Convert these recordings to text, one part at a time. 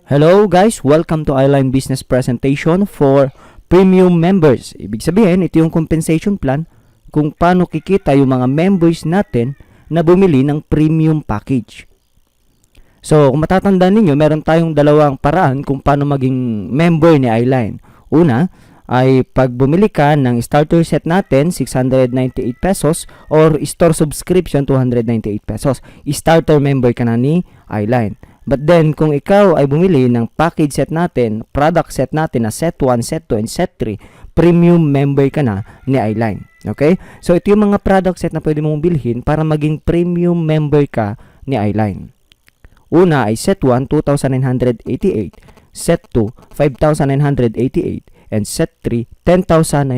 Hello guys, welcome to Eyeline Business Presentation for Premium Members. Ibig sabihin, ito yung compensation plan kung paano kikita yung mga members natin na bumili ng premium package. So, kung matatandaan ninyo, meron tayong dalawang paraan kung paano maging member ni Eyeline. Una, ay pag bumili ka ng starter set natin, 698 pesos, or store subscription, 298 pesos. Starter member ka na ni Eyeline. But then, kung ikaw ay bumili ng package set natin, product set natin na set 1, set 2, and set 3, premium member ka na ni Eyeline. Okay? So, ito yung mga product set na pwede mong bilhin para maging premium member ka ni Eyeline. Una ay set 1, 2,988, set 2, 5,988, and set 3, 10,988.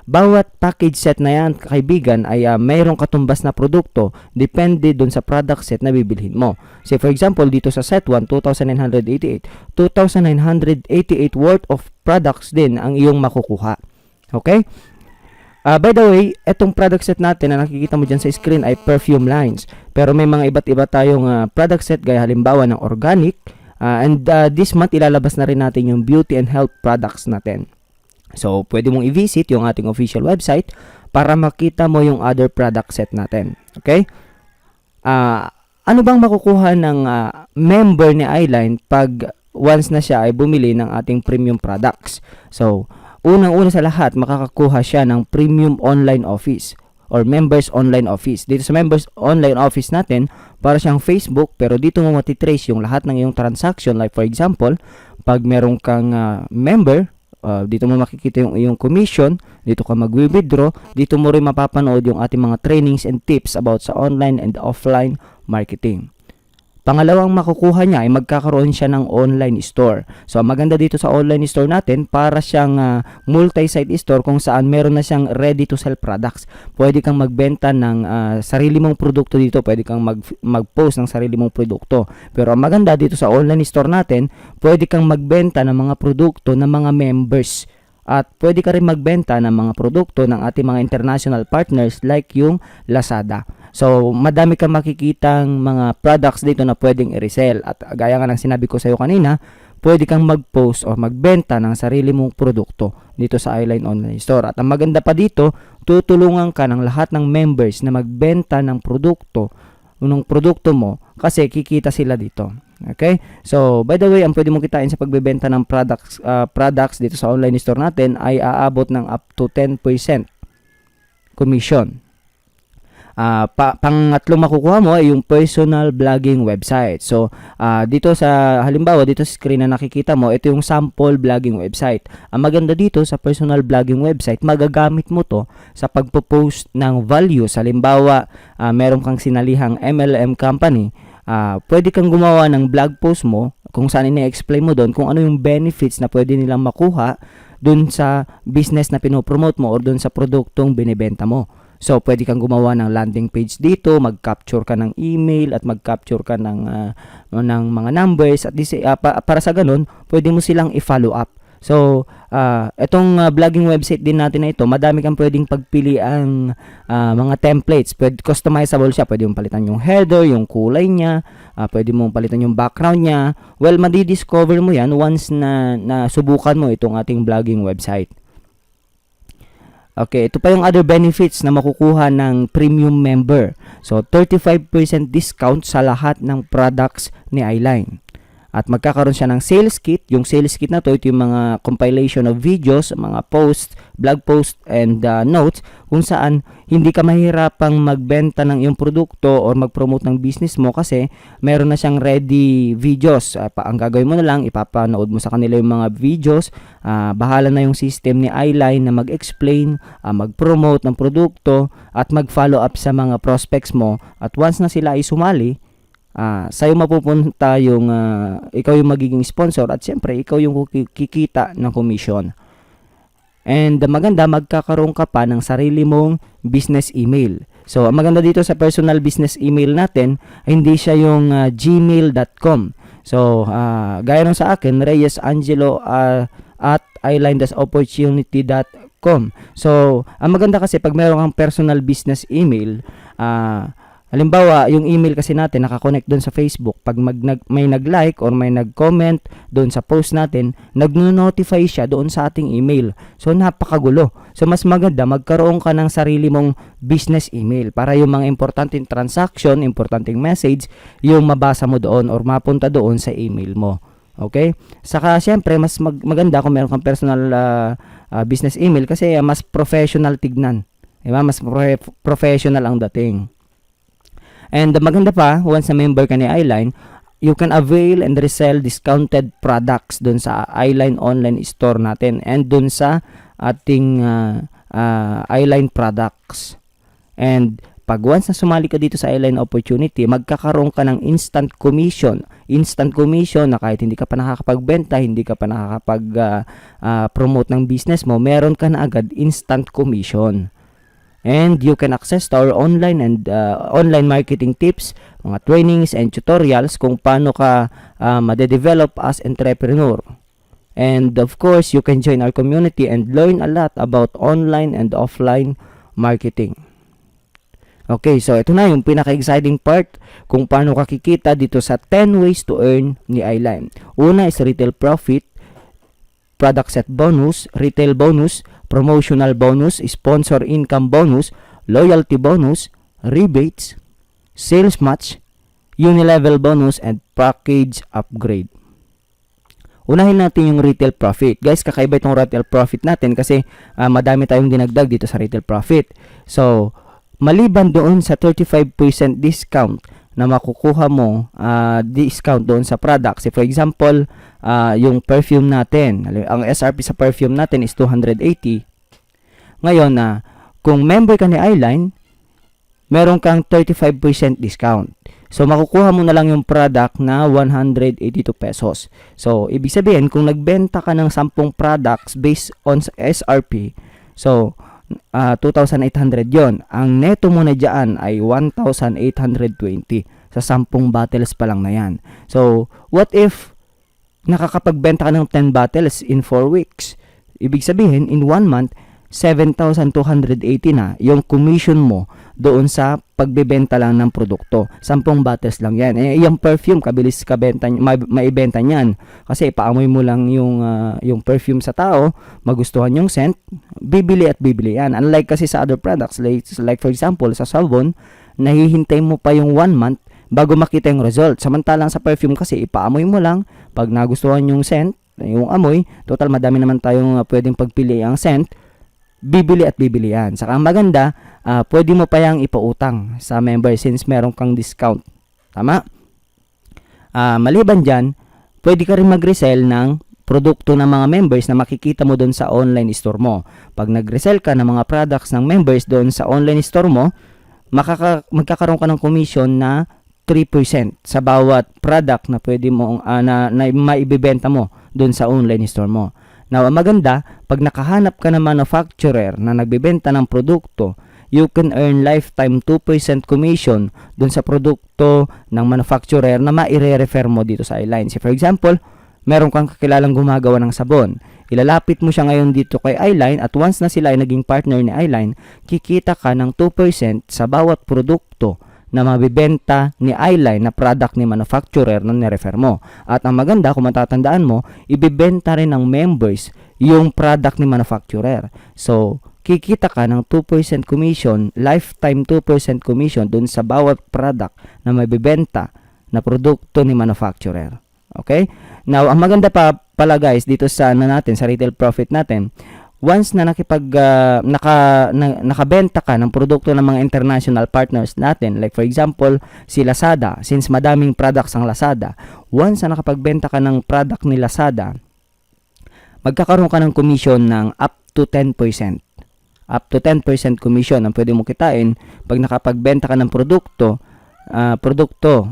Bawat package set na yan, kaibigan, ay mayroong katumbas na produkto depende dun sa product set na bibilhin mo. Say for example, dito sa set 1, 2,988, 2,988 worth of products din ang iyong makukuha. Okay? By the way, etong product set natin na nakikita mo dyan sa screen ay perfume lines. Pero may mga iba't iba tayong product set gaya halimbawa ng organic. This month, ilalabas na rin natin yung beauty and health products natin. So, pwede mong i-visit yung ating official website para makita mo yung other product set natin. Okay? Ano bang makukuha ng member ni Eyeline pag once na siya ay bumili ng ating premium products? So, unang-una sa lahat, makakakuha siya ng premium online office or members online office. Dito sa members online office natin, para siyang Facebook, pero dito mo matitrace yung lahat ng iyong transaction. Like for example, pag meron kang member, dito mo makikita yung iyong commission, dito ka mag-withdraw, dito mo rin mapapanood yung ating mga trainings and tips about sa online and offline marketing. Pangalawang makukuha niya ay magkakaroon siya ng online store. So, maganda dito sa online store natin, para siyang multi-site store kung saan meron na siyang ready-to-sell products. Pwede kang magbenta ng sarili mong produkto dito. Pwede kang mag-post ng sarili mong produkto. Pero ang maganda dito sa online store natin, pwede kang magbenta ng mga produkto ng mga members. At pwede ka rin magbenta ng mga produkto ng ating mga international partners like yung Lazada. So, madami kang makikitang mga products dito na pwedeng i-resell. At gaya nga ng sinabi ko sa iyo kanina, pwede kang mag-post o magbenta ng sarili mong produkto dito sa Eyeline Online Store. At ang maganda pa dito, tutulungan ka ng lahat ng members na magbenta ng produkto mo kasi kikita sila dito. Okay? So, by the way, ang pwede mong kitain sa pagbebenta ng products dito sa online store natin ay aabot ng up to 10% commission. Pangatlong makukuha mo ay yung personal blogging website. So, dito sa halimbawa, dito sa screen na nakikita mo, ito yung sample blogging website. Ang maganda dito sa personal blogging website, magagamit mo to sa pagpo-post ng values. Halimbawa, meron kang sinalihang MLM company, pwede kang gumawa ng blog post mo kung saan ini-explain mo doon kung ano yung benefits na pwede nilang makuha doon sa business na pinopromote mo or doon sa produktong binibenta mo. So, pwede kang gumawa ng landing page dito, mag-capture ka ng email at mag-capture ka ng mga numbers at para sa ganun, pwede mo silang i-follow up. So, itong blogging website din natin na ito, madami kang pwedeng pagpiliang mga templates. Customizable siya. Pwede mong palitan yung header, yung kulay niya, pwede mong palitan yung background niya. Well, madidiscover mo yan once na subukan mo itong ating blogging website. Okay, ito pa yung other benefits na makukuha ng premium member. So, 35% discount sa lahat ng products ni Eyeline. At magkakaroon siya ng sales kit. Yung sales kit na to, ito yung mga compilation of videos, mga posts, blog posts, and notes kung saan hindi ka mahirapang magbenta ng iyong produkto or mag-promote ng business mo kasi meron na siyang ready videos. Ang gagawin mo na lang, ipapanood mo sa kanila yung mga videos. Bahala na yung system ni Eyeline na mag-explain, mag-promote ng produkto at mag-follow up sa mga prospects mo. At once na sila ay sumali, sa'yo mapupunta yung ikaw yung magiging sponsor at siyempre ikaw yung kikita ng commission. And maganda, magkakaroon ka pa ng sarili mong business email. So, ang maganda dito sa personal business email natin, hindi siya yung gmail.com. So, gaya nung sa akin, reyesangelo at eyeline-opportunity.com. So, ang maganda kasi pag meron kang personal business email, Halimbawa, yung email kasi natin nakakonect doon sa Facebook. Pag may nag-like or may nag-comment doon sa post natin, nagno-notify siya doon sa ating email. So, napakagulo. So, mas maganda magkaroon ka ng sarili mong business email para yung mga importanteng transaction, importanteng message, yung mabasa mo doon or mapunta doon sa email mo. Okay? Saka, syempre, mas maganda kung meron kang personal business email kasi mas professional tignan. Diba? Mas professional ang dating. And maganda pa, once na member ka ni Eyeline, you can avail and resell discounted products dun sa Eyeline online store natin and dun sa ating Eyeline products. And pag once na sumali ka dito sa Eyeline opportunity, magkakaroon ka ng instant commission. Instant commission na kahit hindi ka pa nakakapagbenta, hindi ka pa nakakapag-promote ng business mo, meron ka na agad instant commission. And you can access to our online and online marketing tips, mga trainings and tutorials kung paano ka ma-develop as entrepreneur. And of course, you can join our community and learn a lot about online and offline marketing. Okay, so ito na yung pinaka-exciting part kung paano ka kikita dito sa 10 ways to earn ni Eyeline. Una is retail profit, product set bonus, retail bonus, promotional bonus, sponsor income bonus, loyalty bonus, rebates, sales match, unilevel bonus, and package upgrade. Unahin natin yung retail profit. Guys, kakaiba itong retail profit natin kasi madami tayong dinagdag dito sa retail profit. So, maliban doon sa 35% discount na makukuha mo, discount doon sa product. For example, yung perfume natin, ang SRP sa perfume natin is 280. Ngayon, kung member ka ni Eyeline, meron kang 35% discount. So, makukuha mo na lang yung product na 182 pesos. So, ibig sabihin, kung nagbenta ka ng 10 products based on SRP, so, 2,800 yon. Ang neto mo na dyan ay 1,820 sa 10 bottles pa lang na yan. So, what if nakakapagbenta ka ng 10 bottles in 4 weeks? Ibig sabihin, in 1 month, 7,280 na yung commission mo doon sa pagbebenta lang ng produkto. 10 bottles lang yan. Yung perfume, kabilis ka benta, maibenta niyan. Kasi paamoy mo lang yung perfume sa tao, magustuhan yung scent, bibili at bibili yan. Unlike kasi sa other products, like for example, sa sabon, nahihintay mo pa yung 1 month bago makita yung result. Samantalang sa perfume kasi, ipaamoy mo lang, pag nagustuhan yung scent, yung amoy, total madami naman tayong pwedeng pagpili ang scent, bibili at bibili yan. Saka ang maganda, pwede mo pa yang ipautang sa member since meron kang discount. Tama? Maliban dyan, pwede ka rin mag-resell ng produkto ng mga members na makikita mo doon sa online store mo. Pag nag-resell ka ng mga products ng members doon sa online store mo, magkakaroon ka ng commission na 3% sa bawat product na pwede mo na maibibenta mo doon sa online store mo. Now, ang maganda, pag nakahanap ka ng manufacturer na nagbebenta ng produkto, you can earn lifetime 2% commission dun sa produkto ng manufacturer na maire-refer mo dito sa Eyeline. For example, meron kang kakilalang gumagawa ng sabon. Ilalapit mo siya ngayon dito kay Eyeline at once na sila ay naging partner ni Eyeline, kikita ka ng 2% sa bawat produkto na mabibenta ni Eyeline na product ni manufacturer na nirefer mo. At ang maganda, kung matatandaan mo, ibibenta rin ng members yung product ni manufacturer. So, kikita ka ng 2% commission, lifetime 2% commission dun sa bawat product na mabibenta na produkto ni manufacturer. Okay? Now, ang maganda pa pala guys dito sa sa retail profit natin, once na nakabenta ka ng produkto ng mga international partners natin, like for example, si Lazada, since madaming products ang Lazada, once na nakapagbenta ka ng product ni Lazada, magkakaroon ka ng commission ng up to 10%. Up to 10% commission ang pwede mo kitain pag nakapagbenta ka ng produkto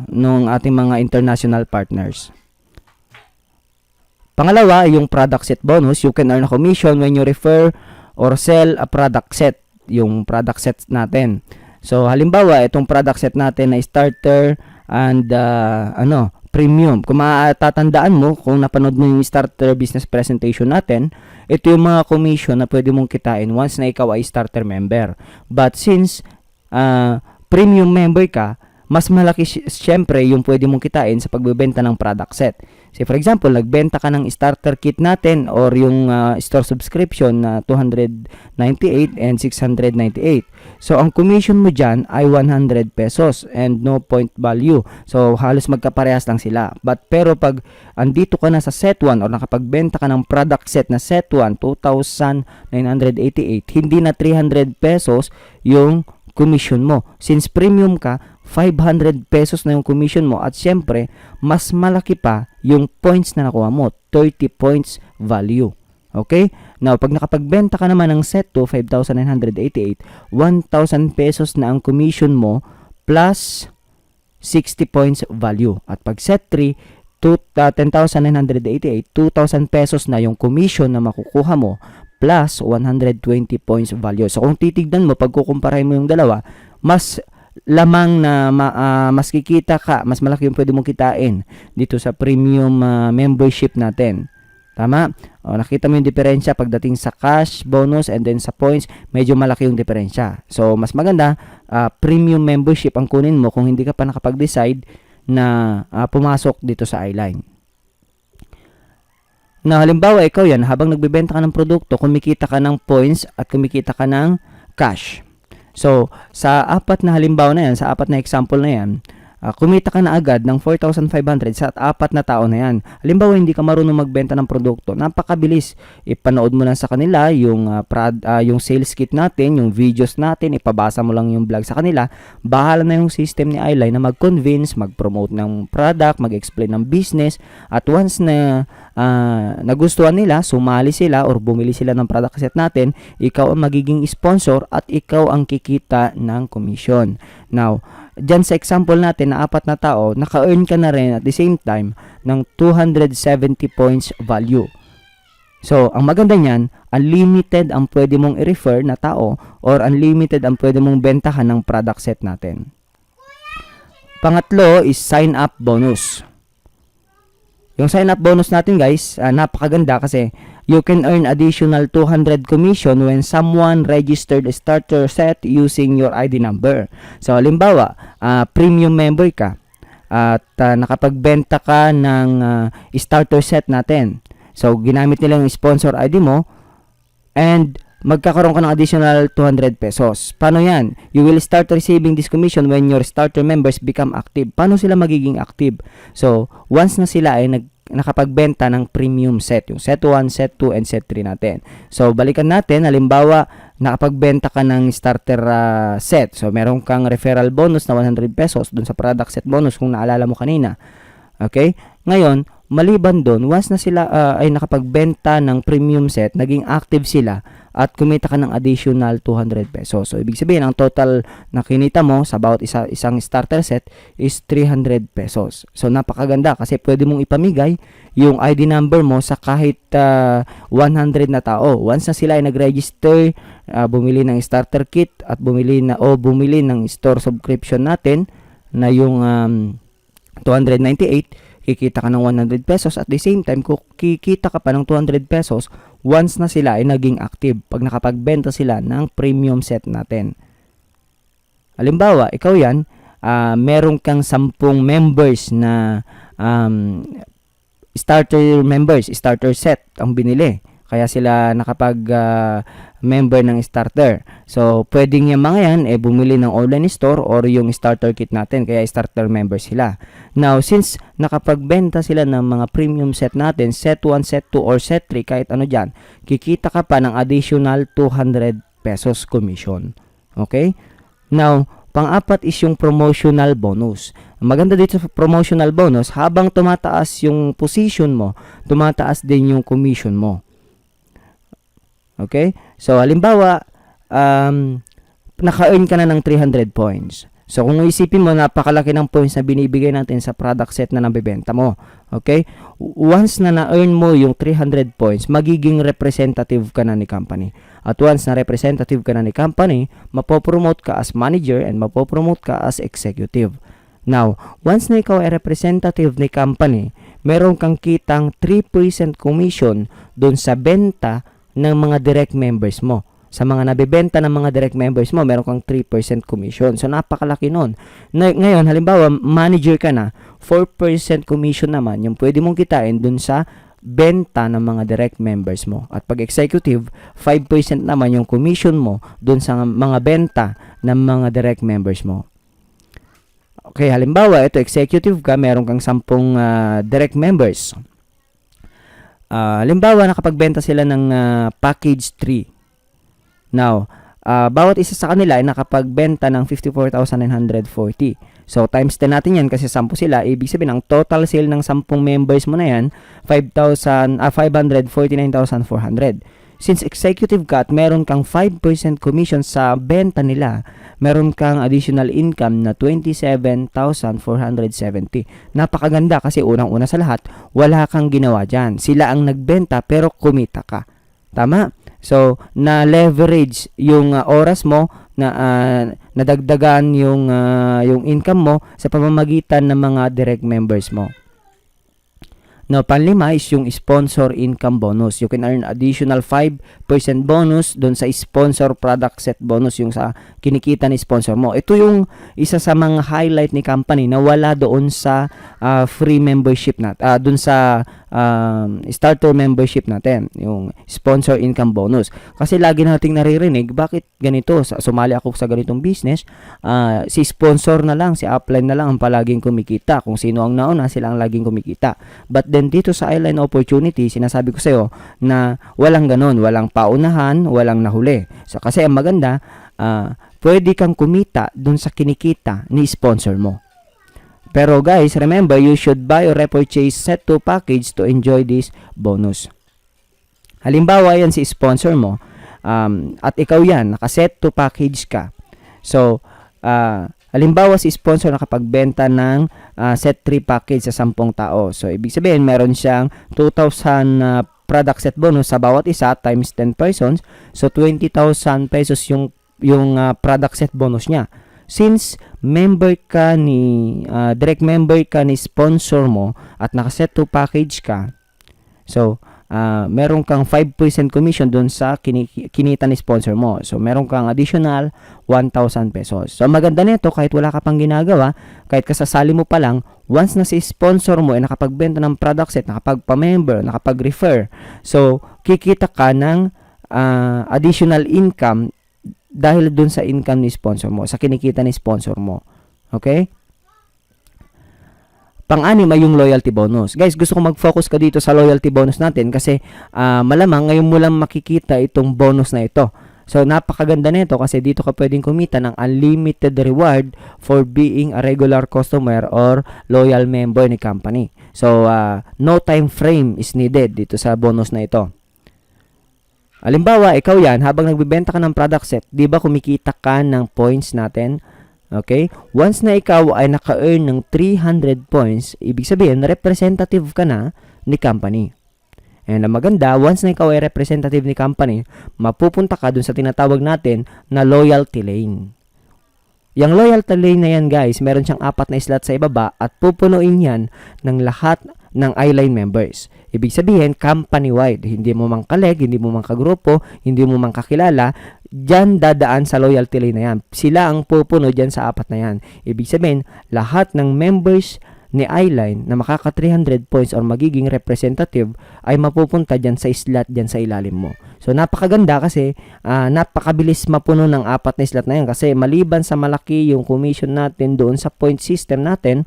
ng ating mga international partners. Pangalawa, yung product set bonus. You can earn a commission when you refer or sell a product set. Yung product sets natin. So, halimbawa, itong product set natin na starter and premium. Kung matatandaan mo, kung napanood mo yung starter business presentation natin, ito yung mga commission na pwede mong kitain once na ikaw ay starter member. But since premium member ka, mas malaki syempre yung pwede mong kitain sa pagbebenta ng product set. Say for example, nagbenta ka ng starter kit natin or yung store subscription na 298 and 698. So, ang commission mo dyan ay 100 pesos and no point value. So, halos magkaparehas lang sila. Pero pag andito ka na sa set 1 or nakapagbenta ka ng product set na set 1, 2,988, hindi na 300 pesos yung commission mo. Since premium ka, 500 pesos na yung commission mo at syempre, mas malaki pa yung points na nakuha mo, 30 points value. Okay? Now, pag nakapagbenta ka naman ng set 2, 5,988, 1,000 pesos na ang commission mo plus 60 points value. At pag set 3, 10,988, 2,000 pesos na yung commission na makukuha mo plus 120 points value. So, kung titignan mo, pag kukumparahin mo yung dalawa, mas lamang na mas kikita ka, mas malaki yung pwede mong kitain dito sa premium membership natin. Tama? O, nakita mo yung diferensya pagdating sa cash, bonus, and then sa points, medyo malaki yung diferensya. So, mas maganda, premium membership ang kunin mo kung hindi ka pa nakapag-decide na pumasok dito sa Eyeline. Na halimbawa, ikaw yan, habang nagbebenta ka ng produkto, kumikita ka ng points at kumikita ka ng cash. So, sa apat na halimbawa na yan, sa apat na example na yan, kumita ka na agad ng 4,500 sa apat na tao na yan. Halimbawa, hindi ka marunong magbenta ng produkto. Napakabilis. Ipanood mo lang sa kanila yung, yung sales kit natin, yung videos natin, ipabasa mo lang yung vlog sa kanila. Bahala na yung system ni Eyeline na mag-convince, mag-promote ng product, mag-explain ng business. At once na nagustuhan nila, sumali sila or bumili sila ng product set natin, ikaw ang magiging sponsor at ikaw ang kikita ng commission. Now, dyan sa example natin na apat na tao, naka-earn ka na rin at the same time ng 270 points value. So, ang maganda niyan, unlimited ang pwede mong i-refer na tao or unlimited ang pwede mong bentahan ng product set natin. Pangatlo is sign up bonus. Yung sign up bonus natin guys, napakaganda kasi you can earn additional 200 commission when someone registered a starter set using your ID number. So, halimbawa, premium member ka at nakapagbenta ka ng starter set natin. So, ginamit nila yung sponsor ID mo and magkakaroon ka ng additional 200 pesos. Paano yan? You will start receiving this commission when your starter members become active. Paano sila magiging active? So, once na sila ay nakapagbenta ng premium set, yung set 1, set 2, and set 3 natin. So, balikan natin, halimbawa, nakapagbenta ka ng starter set. So, meron kang referral bonus na 100 pesos dun sa product set bonus kung naalala mo kanina. Okay? Ngayon, maliban dun, once na sila ay nakapagbenta ng premium set, naging active sila, at kumita ka ng additional 200 pesos. So, ibig sabihin, ang total na kinita mo sa bawat isang starter set is 300 pesos. So, napakaganda kasi pwede mong ipamigay yung ID number mo sa kahit 100 na tao. Once na sila ay nag-register, bumili ng starter kit at bumili ng store subscription natin na yung 298, kikita ka ng 100 pesos. At the same time, kikita ka pa ng 200 pesos once na sila ay naging active pag nakapagbenta sila ng premium set natin. Halimbawa, ikaw yan, meron kang 10 members na starter set ang binili. Kaya sila nakapag-member ng starter. So, pwedeng yung mga yan, bumili ng online store or yung starter kit natin. Kaya starter member sila. Now, since nakapagbenta sila ng mga premium set natin, set 1, set 2, or set 3, kahit ano dyan, kikita ka pa ng additional 200 pesos commission. Okay? Now, pang-apat is yung promotional bonus. Maganda dito sa promotional bonus, habang tumataas yung position mo, tumataas din yung commission mo. Okay? So, halimbawa, naka-earn ka na ng 300 points. So, kung isipin mo, napakalaki ng points na binibigay natin sa product set na nabibenta mo. Okay? Once na na-earn mo yung 300 points, magiging representative ka na ni company. At once na representative ka na ni company, mapopromote ka as manager and mapopromote ka as executive. Now, once na ikaw ay representative ni company, meron kang kitang 3% commission dun sa benta ng mga direct members mo. Sa mga nabebenta ng mga direct members mo, meron kang 3% commission. So, napakalaki nun. Ngayon, halimbawa, manager ka na, 4% commission naman yung pwede mong kitain dun sa benta ng mga direct members mo. At pag executive, 5% naman yung commission mo dun sa mga benta ng mga direct members mo. Okay, halimbawa, ito executive ka, meron kang 10 direct members. Halimbawa, nakapagbenta sila ng package 3. Now, bawat isa sa kanila ay nakapagbenta ng 54,940. So, times 10 natin yan kasi 10 sila. Ibig sabihin, ang total sale ng 10 members mo na yan, 549,400. Since executive ka at meron kang 5% commission sa benta nila, meron kang additional income na 27,470. Napakaganda kasi unang-una sa lahat, wala kang ginawa dyan. Sila ang nagbenta pero kumita ka. Tama? So, na-leverage yung oras mo, nadagdagan yung income mo sa pamamagitan ng mga direct members mo. Now, panlima is yung sponsor income bonus. You can earn additional 5% bonus doon sa sponsor product set bonus, yung sa kinikita ni sponsor mo. Ito yung isa sa mga highlight ni company na wala doon sa free membership doon sa starter membership natin, yung sponsor income bonus. Kasi lagi nating naririnig, bakit ganito? Sumali ako sa ganitong business, si sponsor na lang, si upline na lang ang palaging kumikita. Kung sino ang nauna, sila ang laging kumikita. But then dito sa Eyeline Opportunity, sinasabi ko sa'yo na walang ganun, walang paunahan, walang nahuli. So, kasi ang maganda, pwede kang kumita dun sa kinikita ni sponsor mo. Pero guys, remember, you should buy or repurchase set 2 package to enjoy this bonus. Halimbawa, yan si sponsor mo, at ikaw yan, naka-set 2 package ka. So, halimbawa, si sponsor nakapagbenta ng set 3 package sa 10 tao. So, ibig sabihin, meron siyang 2,000 product set bonus sa bawat isa times 10 persons. So, 20,000 pesos yung product set bonus niya. Since member ka direct member ka ni sponsor mo at naka-set 2 package ka, so, meron kang 5% commission dun sa kinita ni sponsor mo. So, meron kang additional 1,000 pesos. So, maganda nito kahit wala ka pang ginagawa, kahit kasasali mo pa lang, once na si sponsor mo ay nakapagbenta ng product set, nakapagpa-member, nakapag-refer, so, kikita ka ng additional income dahil dun sa income ni sponsor mo, sa kinikita ni sponsor mo. Okay? Pang-anim ay yung loyalty bonus. Guys, gusto ko mag-focus ka dito sa loyalty bonus natin kasi malamang ngayon mo lang makikita itong bonus na ito. So, napakaganda nito kasi dito ka pwedeng kumita ng unlimited reward for being a regular customer or loyal member ni company. So, no time frame is needed dito sa bonus na ito. Halimbawa, ikaw yan, habang nagbibenta ka ng product set, di ba kumikita ka ng points natin? Okay? Once na ikaw ay naka-earn ng 300 points, ibig sabihin, representative ka na ni company. And ang maganda, once na ikaw ay representative ni company, mapupunta ka dun sa tinatawag natin na loyalty lane. Yung loyalty lane na yan, guys, meron siyang 4 na slot sa ibaba at pupunuin yan ng lahat ng Eyeline members. Ibig sabihin, company-wide. Hindi mo mang kaleg, hindi mo mang kagrupo, hindi mo mang kakilala, dyan dadaan sa loyalty lane na yan. Sila ang pupuno dyan sa 4 na yan. Ibig sabihin, lahat ng members ni Eyeline na makaka 300 points or magiging representative ay mapupunta dyan sa slot dyan sa ilalim mo. So, napakaganda kasi napakabilis mapuno ng 4 na slot na yan kasi maliban sa malaki yung commission natin doon sa point system natin,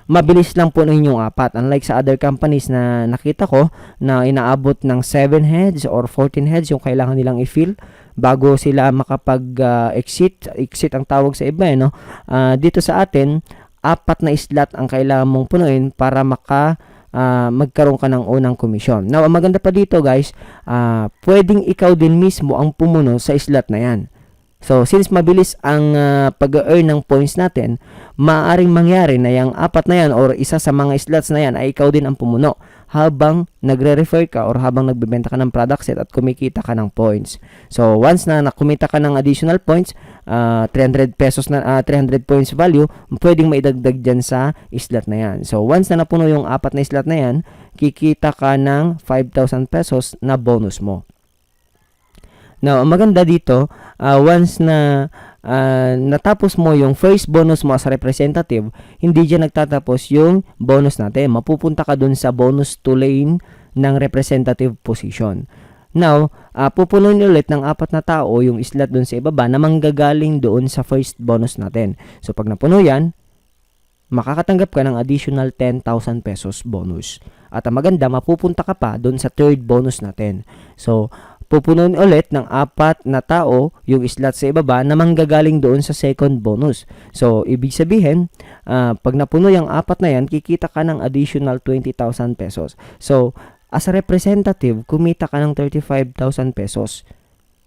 mabilis lang punuin yung 4. Unlike sa other companies na nakita ko na inaabot ng 7 heads or 14 heads yung kailangan nilang i-fill bago sila makapag-exit. Exit ang tawag sa iba, no? Dito sa atin, 4 na slot ang kailangan mong punuin para magkaroon ka ng unang komisyon. Now, ang maganda pa dito, guys, pwedeng ikaw din mismo ang pumuno sa slot na yan. So, since mabilis ang pag-earn ng points natin, maaaring mangyari na yung 4 na yan or isa sa mga slots na yan ay ikaw din ang pumuno habang nagre-refer ka or habang nagbebenta ka ng product set at kumikita ka ng points. So, once na nakumita ka ng additional points, 300 pesos na 300 points value, pwedeng maidagdag dyan sa slot na yan. So, once na napuno yung 4 na slot na yan, kikita ka ng 5,000 pesos na bonus mo. Now, ang maganda dito, once na natapos mo yung first bonus mo as representative, hindi dyan nagtatapos yung bonus natin. Mapupunta ka dun sa bonus to lane ng representative position. Now, pupunuin ulit ng 4 na tao yung slot dun sa ibaba na manggagaling doon sa first bonus natin. So, pag napuno yan, makakatanggap ka ng additional 10,000 pesos bonus. At ang maganda, mapupunta ka pa doon sa third bonus natin. So, pupunuin ulit ng 4 na tao yung slot sa ibaba na manggagaling doon sa second bonus. So, ibig sabihin, pag napuno yung 4 na yan, kikita ka ng additional 20,000 pesos. So, as a representative, kumita ka ng 35,000 pesos.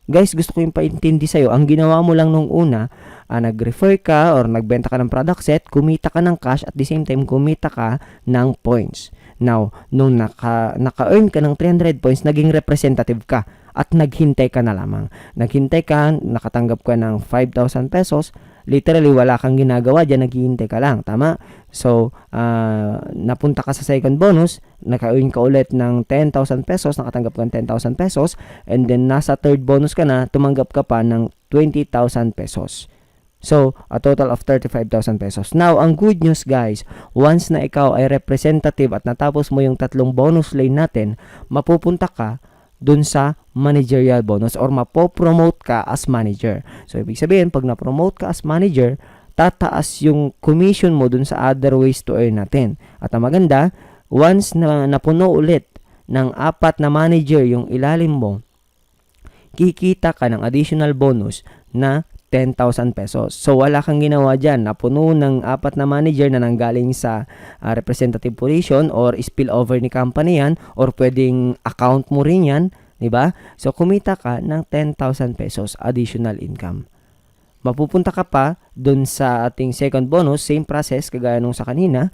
Guys, gusto ko yung paintindi sa'yo. Ang ginawa mo lang nung una, nag-refer ka or nagbenta ka ng product set, kumita ka ng cash, at the same time, kumita ka ng points. Now, nung naka-earn ka ng 300 points, naging representative ka at naghintay ka na lamang. Naghintay ka, nakatanggap ka ng 5,000 pesos, literally wala kang ginagawa dyan, naghihintay ka lang, tama? So, napunta ka sa second bonus, naka-earn ka ulit ng 10,000 pesos, nakatanggap ka ng 10,000 pesos, and then nasa third bonus ka na, tumanggap ka pa ng 20,000 pesos. So, a total of 35,000 pesos. Now, ang good news guys, once na ikaw ay representative at natapos mo yung 3 bonus lane natin, mapupunta ka dun sa managerial bonus or mapopromote ka as manager. So, ibig sabihin, pag na-promote ka as manager, tataas yung commission mo dun sa other ways to earn natin. At ang maganda, once na napuno ulit ng 4 na manager yung ilalim mo, kikita ka ng additional bonus na 10,000 pesos. So, wala kang ginawa dyan. Napuno ng 4 na manager na nanggaling sa representative position or spillover ni company yan or pwedeng account mo rin yan. Diba? So, kumita ka ng 10,000 pesos additional income. Mapupunta ka pa dun sa ating second bonus, same process kagaya nung sa kanina.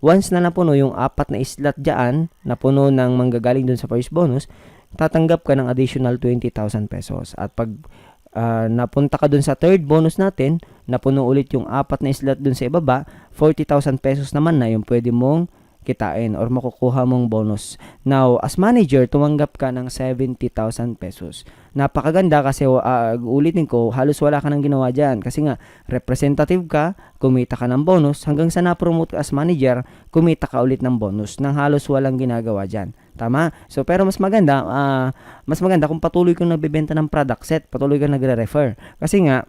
Once na napuno yung 4 na slot dyan, napuno ng manggagaling dun sa first bonus, tatanggap ka ng additional 20,000 pesos. At pag napunta ka dun sa third bonus natin, napuno ulit yung 4 na slot dun sa ibaba, 40,000 pesos naman na yung pwede mong kitain or makukuha mong bonus. Now, as manager, tumanggap ka ng 70,000 pesos. Napakaganda kasi ulitin ko, halos wala ka nang ginawa dyan. Kasi nga, representative ka, kumita ka ng bonus, hanggang sa na-promote ka as manager, kumita ka ulit ng bonus nang halos walang ginagawa dyan. Tama? So, pero mas maganda kung patuloy kang nagbebenta ng product set, patuloy kang nagre-refer. Kasi nga,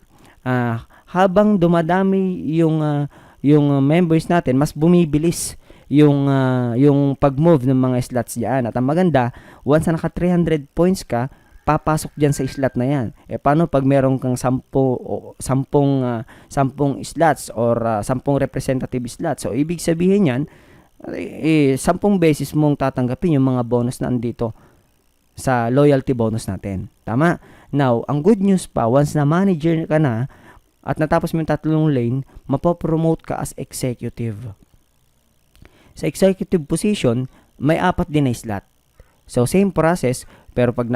habang dumadami yung members natin, mas bumibilis yung pag-move ng mga slots diyan. At ang maganda, once na naka 300 points ka, papasok diyan sa slot na yan. Paano pag meron kang 10 slots or 10 representative slots? So, ibig sabihin yan, 10 beses mong tatanggapin yung mga bonus na andito sa loyalty bonus natin. Tama? Now, ang good news pa, once na manager ka na at natapos mo yung 3 lane, mapopromote ka as executive. Sa executive position, may 4 din na slot. So, same process, pero pag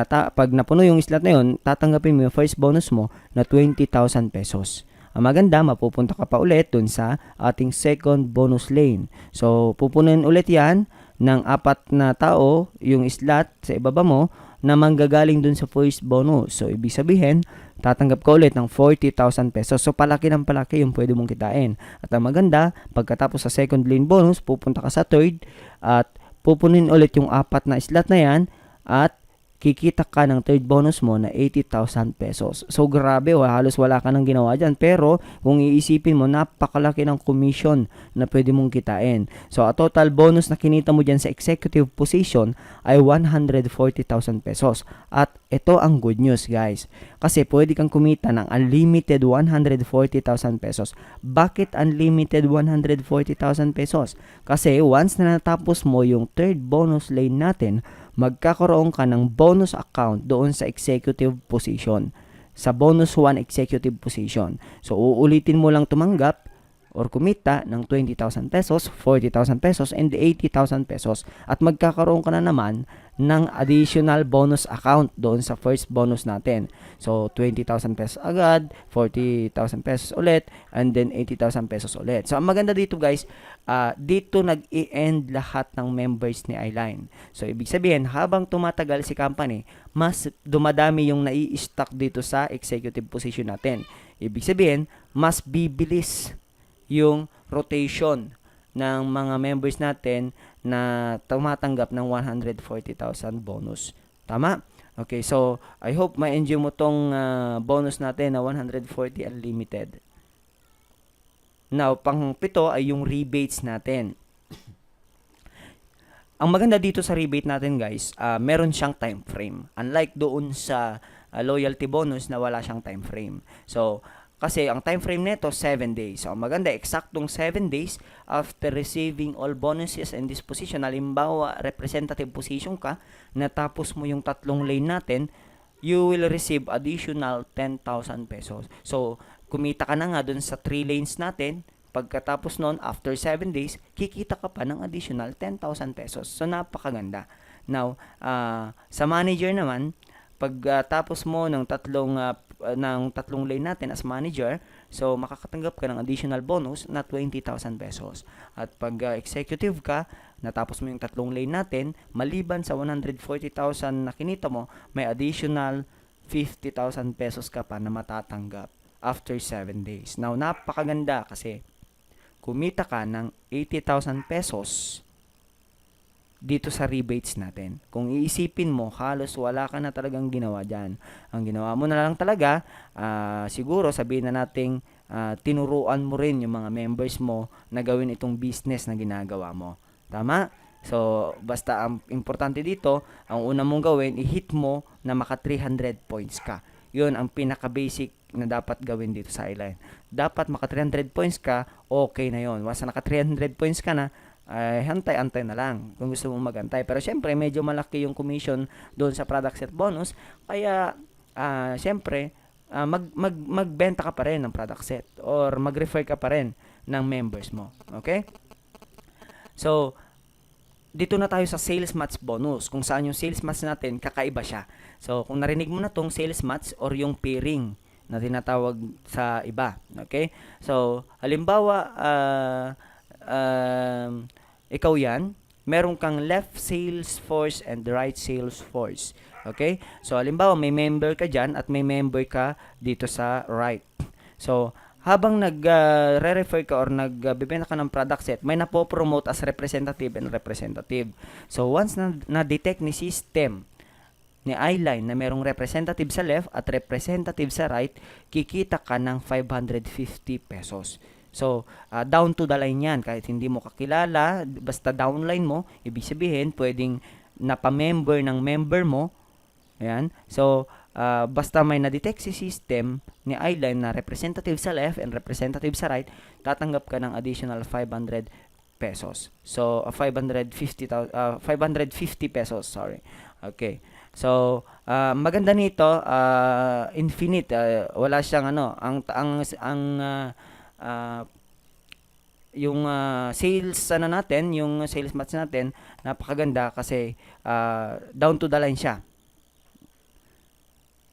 napuno yung slot na yun, tatanggapin mo yung first bonus mo na 20,000 pesos. Ang maganda, mapupunta ka pa ulit dun sa ating second bonus lane. So, pupunin ulit yan ng 4 na tao, yung slot sa ibaba mo, na manggagaling dun sa first bonus. So, ibig sabihin, tatanggap ka ulit ng 40,000 pesos. So, palaki ng palaki yung pwede mong kitain. At ang maganda, pagkatapos sa second lane bonus, pupunta ka sa third at pupunin ulit yung 4 na slot na yan at kikita ka ng third bonus mo na 80,000 pesos. So, grabe, halos wala ka nang ginawa dyan. Pero, kung iisipin mo, napakalaki ng commission na pwede mong kitain. So, a total bonus na kinita mo dyan sa executive position ay 140,000 pesos. At ito ang good news, guys. Kasi pwede kang kumita ng unlimited 140,000 pesos. Bakit unlimited 140,000 pesos? Kasi once na natapos mo yung third bonus lane natin, magkakaroon ka ng bonus account doon sa executive position. Sa bonus 1 executive position. So, uulitin mo lang tumanggap or kumita ng 20,000 pesos, 40,000 pesos, and 80,000 pesos. At magkakaroon ka na naman ng additional bonus account doon sa first bonus natin. So, 20,000 pesos agad, 40,000 pesos ulit, and then 80,000 pesos ulit. So, ang maganda dito guys, dito nag-i-end lahat ng members ni Eyeline. So, ibig sabihin, habang tumatagal si company, mas dumadami yung nai-stock dito sa executive position natin. Ibig sabihin, mas bibilis yung rotation ng mga members natin na tumatanggap ng 140,000 bonus. Tama? Okay, so I hope ma-enjoy mo tong bonus natin na 140 unlimited. Now, pang-pito ay yung rebates natin. Ang maganda dito sa rebate natin guys, meron siyang time frame. Unlike doon sa loyalty bonus na wala siyang time frame. So, kasi ang time frame nito 7 days. So, ang maganda, eksaktong 7 days after receiving all bonuses and disposition. Halimbawa, representative position ka, natapos mo yung tatlong lane natin, you will receive additional 10,000 pesos. So, kumita ka na nga dun sa 3 lanes natin. Pagkatapos nun, after 7 days, kikita ka pa ng additional 10,000 pesos. So, napakaganda. Now, sa manager naman, pagtapos mo ng tatlong lane natin as manager, so makakatanggap ka ng additional bonus na 20,000 pesos. At pag executive ka, natapos mo yung tatlong lane natin, maliban sa 140,000 na kinita mo, may additional 50,000 pesos ka pa na matatanggap after 7 days. Now, napakaganda kasi kumita ka ng 80,000 pesos dito sa rebates natin. Kung iisipin mo, halos wala ka na talagang ginawa dyan. Ang ginawa mo na lang talaga, siguro sabihin na nating tinuruan mo rin yung mga members mo na gawin itong business na ginagawa mo. Tama? So, basta ang importante dito, ang una mong gawin, i-hit mo na maka 300 points ka. Yun ang pinaka-basic na dapat gawin dito sa Eyeline. Dapat maka 300 points ka, okay na yun. Once naka 300 points ka na, hantay-antay na lang kung gusto mong magantay. Pero syempre, medyo malaki yung commission doon sa product set bonus. Kaya, syempre, magbenta ka pa rin ng product set or mag-refer ka pa rin ng members mo. Okay? So, dito na tayo sa sales match bonus. Kung saan yung sales match natin, kakaiba siya. So, kung narinig mo na tong sales match or yung pairing na tinatawag sa iba. Okay? So, halimbawa, ikaw yan, meron kang left sales force and right sales force. Okay? So, halimbawa, may member ka dyan at may member ka dito sa right. So, habang nag-re-refer ka or nagbibenta ka ng product set, may napopromote as representative and representative. So, once na-detect ni system ni Eyeline na merong representative sa left at representative sa right, kikita ka ng 550 pesos. So, down to the line yan. Kahit hindi mo kakilala, basta downline mo, ibig sabihin, pwedeng napamember ng member mo. Ayan. So, basta may na-detect si system ni Eyeline na representative sa left and representative sa right, tatanggap ka ng additional 500 pesos. So, 550 pesos, sorry. Okay. So, maganda nito, infinite, wala siyang yung sales natin, yung sales match natin, napakaganda kasi down to the line siya.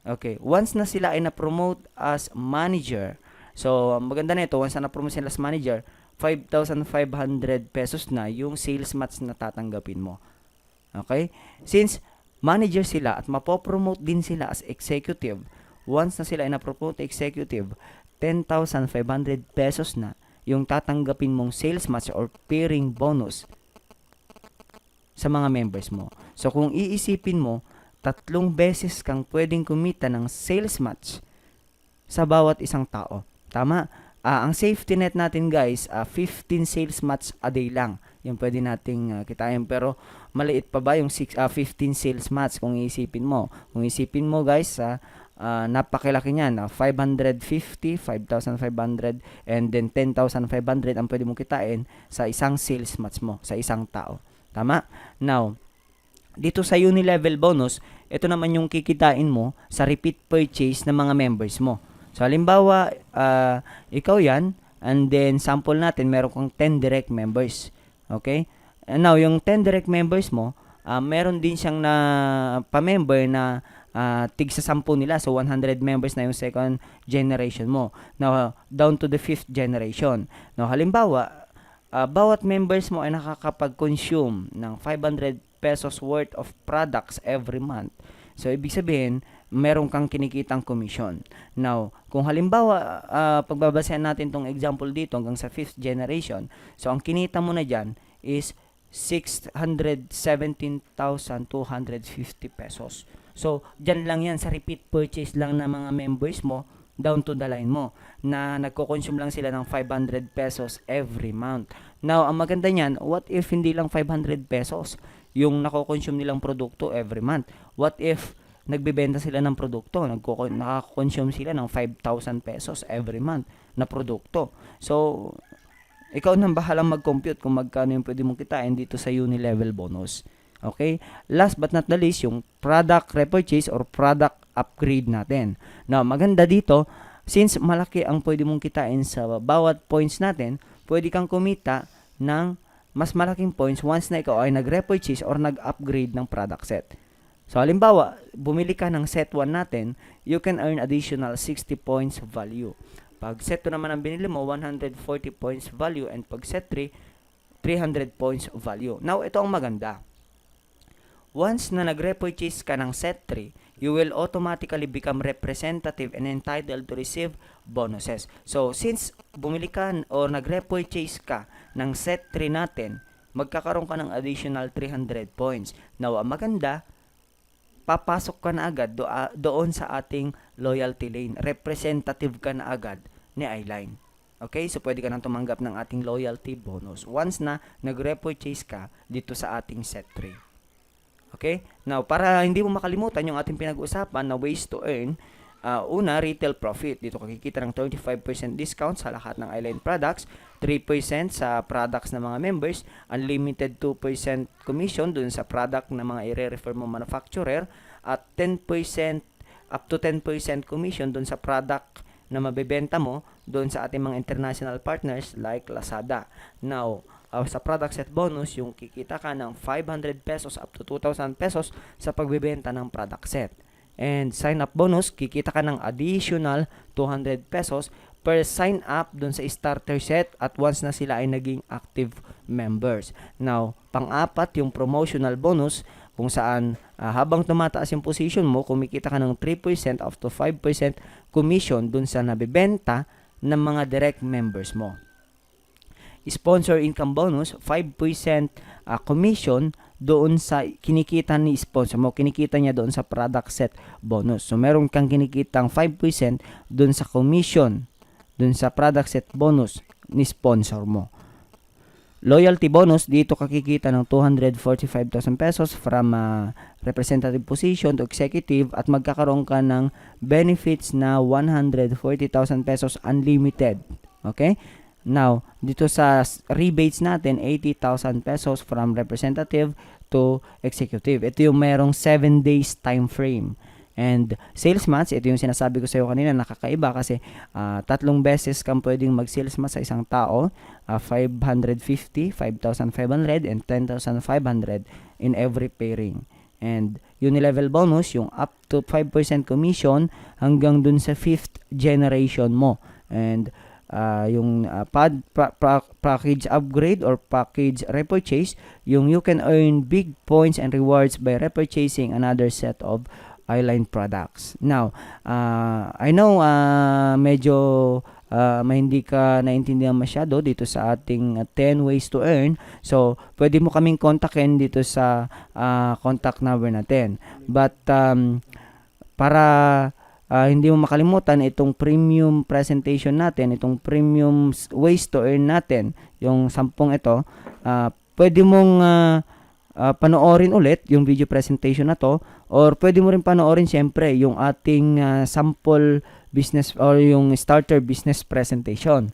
Okay, once na sila ay na-promote as manager, so maganda nito, once na na-promote sila as manager, 5,500 pesos na yung sales match na tatanggapin mo. Okay? Since manager sila at mapopromote din sila as executive, once na sila ay na-promote executive, 10,500 pesos na yung tatanggapin mong sales match or pairing bonus sa mga members mo. So, kung iisipin mo, 3 beses kang pwedeng kumita ng sales match sa bawat isang tao. Tama? Ang safety net natin guys, 15 sales match a day lang. Yung pwede nating kitain. Pero, maliit pa ba yung 15 sales match kung iisipin mo? Kung iisipin mo guys, napakilaki niyan, 550, 5,500 and then 10,500 ang pwede mong kitain sa isang sales match mo, sa isang tao. Tama? Now, dito sa uni-level bonus, ito naman yung kikitain mo sa repeat purchase ng mga members mo. So, halimbawa, ikaw yan, And then, sample natin, meron kang 10 direct members. Okay? And now, yung 10 direct members mo, meron din siyang na pa-member na tig sa 10 nila. So, 100 members na yung second generation mo. Now, down to the 5th generation. Now, halimbawa, bawat members mo ay nakakapag-consume ng 500 pesos worth of products every month. So, ibig sabihin, meron kang kinikitang commission. Now, kung halimbawa, pagbabasehan natin tong example dito hanggang sa 5th generation, so ang kinita mo na dyan is 617,250 pesos. So, dyan lang yan sa repeat purchase lang ng mga members mo down to the line mo na nagko-consume lang sila ng 500 pesos every month. Now, ang maganda niyan, what if hindi lang 500 pesos yung nako-consume nilang produkto every month? What if nagbebenta sila ng produkto, nakaka-consume sila ng 5,000 pesos every month na produkto? So, ikaw nang bahalang mag-compute kung magkano yung pwede mong kitain dito sa uni-level bonus. Okay? Last but not the least, yung product repurchase or product upgrade natin. Now, maganda dito, since malaki ang pwede mong kitain sa bawat points natin, pwede kang kumita ng mas malaking points once na ikaw ay nag-repurchase or nag-upgrade ng product set. So, halimbawa, bumili ka ng set 1 natin, you can earn additional 60 points value. Pag set 2 naman ang binili mo, 140 points value, and pag set 3, 300 points value. Now, ito ang maganda. Once na nag-repurchase ka ng set 3, you will automatically become representative and entitled to receive bonuses. So, since bumili ka or nag-repurchase ka ng set 3 natin, magkakaroon ka ng additional 300 points. Now, ang maganda, papasok ka na agad doon sa ating loyalty lane. Representative ka na agad ni Eyeline. Okay? So, pwede ka nang tumanggap ng ating loyalty bonus once na nag-repurchase ka dito sa ating set 3. Okay? Now, para hindi mo makalimutan yung ating pinag-usapan na ways to earn, una, retail profit. Dito kakikita ng 35% discount sa lahat ng Eyeline products, 3% sa products ng mga members, unlimited 2% commission dun sa product na mga i-refer mo manufacturer, at 10% up to 10% commission dun sa product na mabebenta mo dun sa ating mga international partners like Lazada. Now, sa product set bonus, yung kikita ka ng 500 pesos up to 2,000 pesos sa pagbebenta ng product set. And sign up bonus, kikita ka ng additional 200 pesos per sign up dun sa starter set at once na sila ay naging active members. Now, pang-apat yung promotional bonus kung saan habang tumataas yung position mo, kumikita ka ng 3% up to 5% commission dun sa nabibenta ng mga direct members mo. Sponsor income bonus, 5% commission doon sa kinikita ni sponsor mo. Kinikita niya doon sa product set bonus. So, meron kang kinikitang 5% doon sa commission, doon sa product set bonus ni sponsor mo. Loyalty bonus, dito kakikita ng 245,000 pesos from representative position to executive at magkakaroon ka ng benefits na 140,000 pesos unlimited. Okay? Now, dito sa rebates natin, 80,000 pesos from representative to executive. Ito yung merong 7 days time frame. And sales months, ito yung sinasabi ko sa iyo kanina, nakakaiba kasi 3 beses kang pwedeng mag-sales month sa isang tao, 550, 5,500, and 10,500 in every pairing. And unilevel bonus, yung up to 5% commission hanggang dun sa 5th generation mo. And yung package upgrade or package repurchase, yung you can earn big points and rewards by repurchasing another set of Eyeline products. Now, I know medyo hindi ka naintindihan masyado dito sa ating 10 ways to earn. So, pwede mo kaming kontakin dito sa contact number natin. But, para hindi mo makalimutan itong premium presentation natin, itong premium ways to earn natin, yung 10 ito, pwede mong panoorin ulit yung video presentation na to, or pwede mo rin panoorin siyempre yung ating sample business or yung starter business presentation.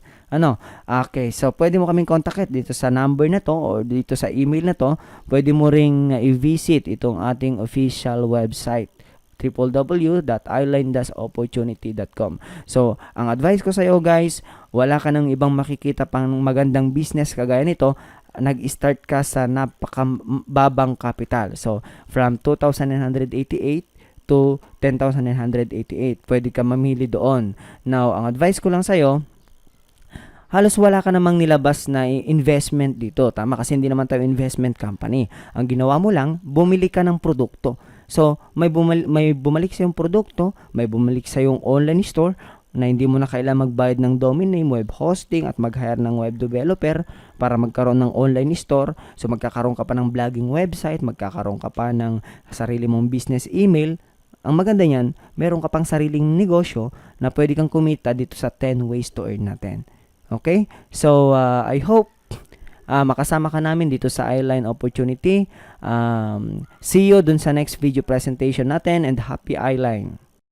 Okay, so pwede mo kaming contact dito sa number na to or dito sa email na to. Pwede mo ring i-visit itong ating official website. www.eyeline-opportunity.com. So, ang advice ko sa iyo guys, wala ka nang ibang makikita pang magandang business kagaya nito, nag-start ka sa napakababang capital. So, from 2,988 to 10,988. Pwede ka mamili doon. Now, ang advice ko lang sa'yo, halos wala ka namang nilabas na investment dito. Tama, kasi hindi naman tayo investment company. Ang ginawa mo lang, bumili ka ng produkto. So, may bumalik sa yung produkto, may bumalik sa yung online store, na hindi mo na kailangan magbayad ng domain name, web hosting, at mag-hire ng web developer para magkaroon ng online store. So, magkakaroon ka pa ng blogging website, magkakaroon ka pa ng sarili mong business email. Ang maganda niyan, meron ka pang sariling negosyo na pwede kang kumita dito sa 10 ways to earn natin. Okay? So, I hope makasama ka namin dito sa Eyeline Opportunity. See you dun sa next video presentation natin, and happy Eyeline!